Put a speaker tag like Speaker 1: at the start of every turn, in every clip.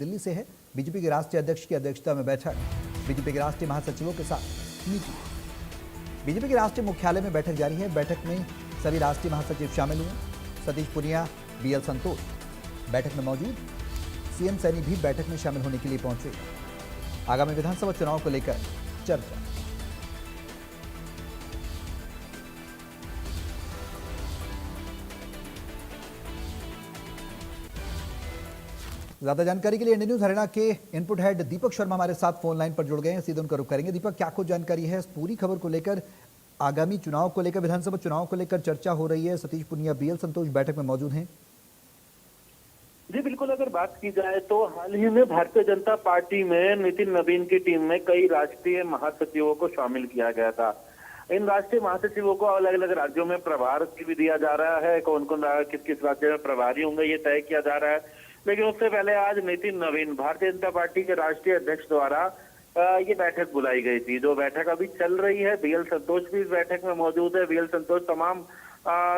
Speaker 1: दिल्ली से है। बीजेपी के राष्ट्रीय अध्यक्ष की अध्यक्षता में बैठक, बीजेपी के राष्ट्रीय महासचिवों के साथ मीटिंग। बीजेपी के राष्ट्रीय मुख्यालय में बैठक जारी है। बैठक में सभी राष्ट्रीय महासचिव शामिल हुए। सतीश पुनिया, बीएल संतोष बैठक में मौजूद। सीएम सैनी भी बैठक में शामिल होने के लिए पहुंचे। आगामी विधानसभा चुनाव को लेकर चर्चा। ज्यादा जानकारी के लिए इंडिया न्यूज हरियाणा के इनपुट हेड दीपक शर्मा हमारे साथ फोन लाइन पर जुड़ गए हैं। सीधे उनका रुख करेंगे। दीपक, क्या कुछ जानकारी है इस पूरी खबर को लेकर? आगामी चुनाव को लेकर, विधानसभा चुनाव को लेकर चर्चा हो रही है। सतीश पुनिया, बीएल संतोष बैठक में मौजूद हैं।
Speaker 2: जी बिल्कुल, अगर बात की जाए तो हाल ही में भारतीय जनता पार्टी में नितिन नवीन की टीम में कई राष्ट्रीय महासचिवों को शामिल किया गया था। इन राष्ट्रीय महासचिवों को अलग अलग राज्यों में प्रभार भी दिया जा रहा है। कौन कौन किस किस राज्य में प्रभारी होंगे ये तय किया जा रहा है। लेकिन उससे पहले आज नितिन नवीन, भारतीय जनता पार्टी के राष्ट्रीय अध्यक्ष द्वारा ये बैठक बुलाई गई थी, जो बैठक अभी चल रही है। बीएल संतोष भी इस बैठक में मौजूद है। बीएल संतोष तमाम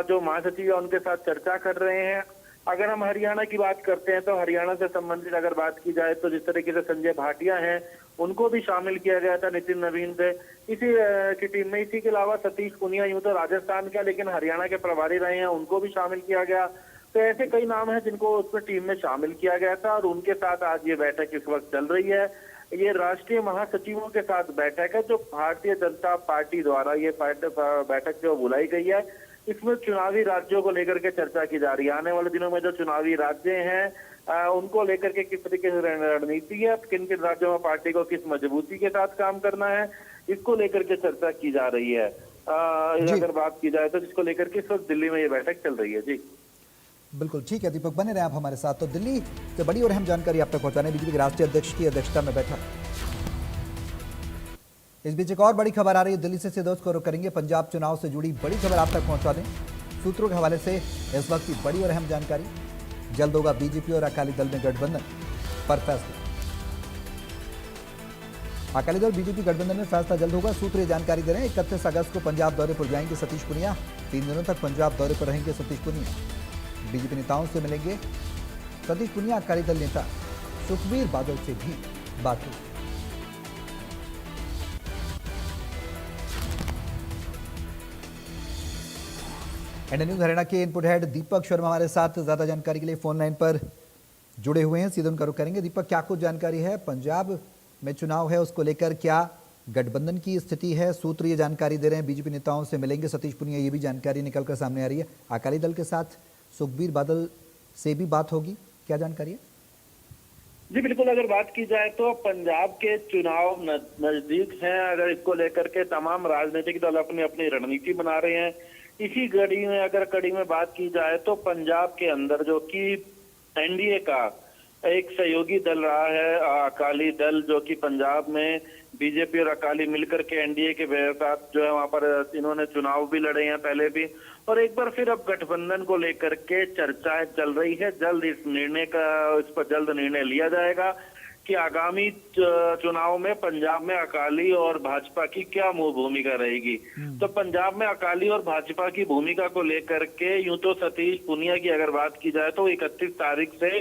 Speaker 2: जो महासचिव है उनके साथ चर्चा कर रहे हैं। अगर हम हरियाणा की बात करते हैं तो हरियाणा से संबंधित अगर बात की जाए तो जिस तरीके से संजय भाटिया हैं उनको भी शामिल किया गया था नितिन नवीन से इसी की टीम में। इसी के अलावा सतीश पुनिया यूं तो राजस्थान का लेकिन हरियाणा के प्रभारी रहे हैं, उनको भी शामिल किया गया। तो ऐसे कई नाम हैं जिनको उसमें टीम में शामिल किया गया था और उनके साथ आज ये बैठक इस वक्त चल रही है। ये राष्ट्रीय महासचिवों के साथ बैठक है जो भारतीय जनता पार्टी द्वारा ये बैठक जो बुलाई गई है। इसमें चुनावी राज्यों को लेकर के चर्चा की जा रही है। आने वाले दिनों में जो चुनावी राज्य हैं उनको लेकर के किस तरीके से रणनीति है, किन किन राज्यों में पार्टी को किस मजबूती के साथ काम करना है, इसको लेकर के चर्चा की जा रही है। अगर बात की जाए तो जिसको लेकर के इस वक्त दिल्ली में ये बैठक चल रही है। जी
Speaker 1: बिल्कुल ठीक है दीपक, बने रहे आप हमारे साथ। तो दिल्ली से बड़ी और अहम जानकारी आप तक पहुंचाने बीजेपी के राष्ट्रीय अध्यक्ष की अध्यक्षता में बैठक। इस बीच एक और बड़ी खबर आ रही है दिल्ली से, सीधे उसको रुख करेंगे। पंजाब चुनाव से जुड़ी बड़ी खबर आप तक पहुंचा दें। सूत्रों के हवाले से इस वक्त की बड़ी और अहम जानकारी। जल्द होगा बीजेपी और अकाली दल में गठबंधन पर फैसला। अकाली दल बीजेपी गठबंधन में फैसला जल्द होगा। सूत्र ये जानकारी दे रहे हैं। 31 अगस्त को पंजाब दौरे पर जाएंगे सतीश पुनिया। 3 दिनों तक पंजाब दौरे पर रहेंगे सतीश पुनिया। बीजेपी नेताओं से मिलेंगे सतीश पुनिया। अकाली दल नेता सुखबीर बादल से भी बात होगी। इंडिया न्यूज हरियाणा के इनपुट हेड दीपक शर्मा हमारे साथ ज्यादा जानकारी के लिए फोन लाइन पर जुड़े हुए हैं। सीधे उनका रुख करेंगे। दीपक, क्या कुछ जानकारी है? पंजाब में चुनाव है, उसको लेकर क्या गठबंधन की स्थिति है? सूत्र ये जानकारी दे रहे हैं बीजेपी नेताओं से मिलेंगे सतीश पुनिया। ये भी जानकारी निकलकर सामने आ रही है। अकाली दल के साथ सुखबीर बादल से भी बात होगी, क्या जानकारी है?
Speaker 2: जी बिल्कुल, अगर बात की जाए तो पंजाब के चुनाव नजदीक हैं। अगर इसको लेकर के तमाम राजनीतिक दल अपनी अपनी रणनीति बना रहे हैं। इसी कड़ी में बात की जाए तो पंजाब के अंदर जो कि एनडीए का एक सहयोगी दल रहा है अकाली दल, जो कि पंजाब में बीजेपी और अकाली मिलकर के एनडीए के साथ जो है वहां पर इन्होंने चुनाव भी लड़े हैं पहले भी, और एक बार फिर अब गठबंधन को लेकर के चर्चाएं चल रही है। जल्द इस पर जल्द निर्णय लिया जाएगा कि आगामी चुनाव में पंजाब में अकाली और भाजपा की क्या भूमिका रहेगी। तो पंजाब में अकाली और भाजपा की भूमिका को लेकर के यूं तो सतीश पुनिया की अगर बात की जाए तो 31 तारीख से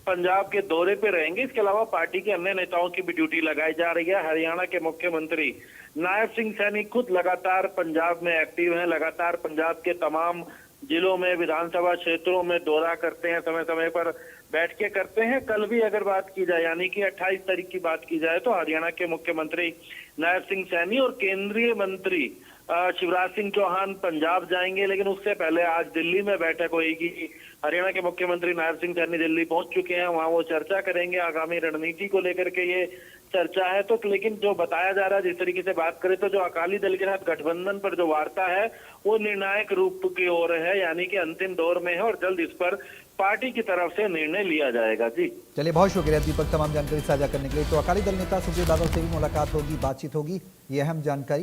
Speaker 2: पंजाब के दौरे पे रहेंगे। इसके अलावा पार्टी के अन्य नेताओं की भी ड्यूटी लगाई जा रही है। हरियाणा के मुख्यमंत्री नायब सिंह सैनी खुद लगातार पंजाब में एक्टिव हैं। लगातार पंजाब के तमाम जिलों में, विधानसभा क्षेत्रों में दौरा करते हैं, समय समय पर बैठ के करते हैं। कल भी अगर बात की जाए यानी कि 28 तारीख की बात की जाए तो हरियाणा के मुख्यमंत्री नायब सिंह सैनी और केंद्रीय मंत्री शिवराज सिंह चौहान पंजाब जाएंगे। लेकिन उससे पहले आज दिल्ली में बैठक होगी। हरियाणा के मुख्यमंत्री नायब सिंह सैनी दिल्ली पहुंच चुके हैं। वहां वो चर्चा करेंगे। आगामी रणनीति को लेकर के ये चर्चा है। तो लेकिन जो बताया जा रहा है, जिस तरीके से बात करें तो जो अकाली दल के साथ गठबंधन पर जो वार्ता है वो निर्णायक रूप की ओर है, यानी कि अंतिम दौर में है और जल्द इस पर पार्टी की तरफ से निर्णय लिया जाएगा। जी
Speaker 1: चलिए, बहुत शुक्रिया दीपक तमाम जानकारी साझा करने के लिए। तो अकाली दल नेता सुखबीर बादल से भी मुलाकात होगी, बातचीत होगी, ये अहम जानकारी।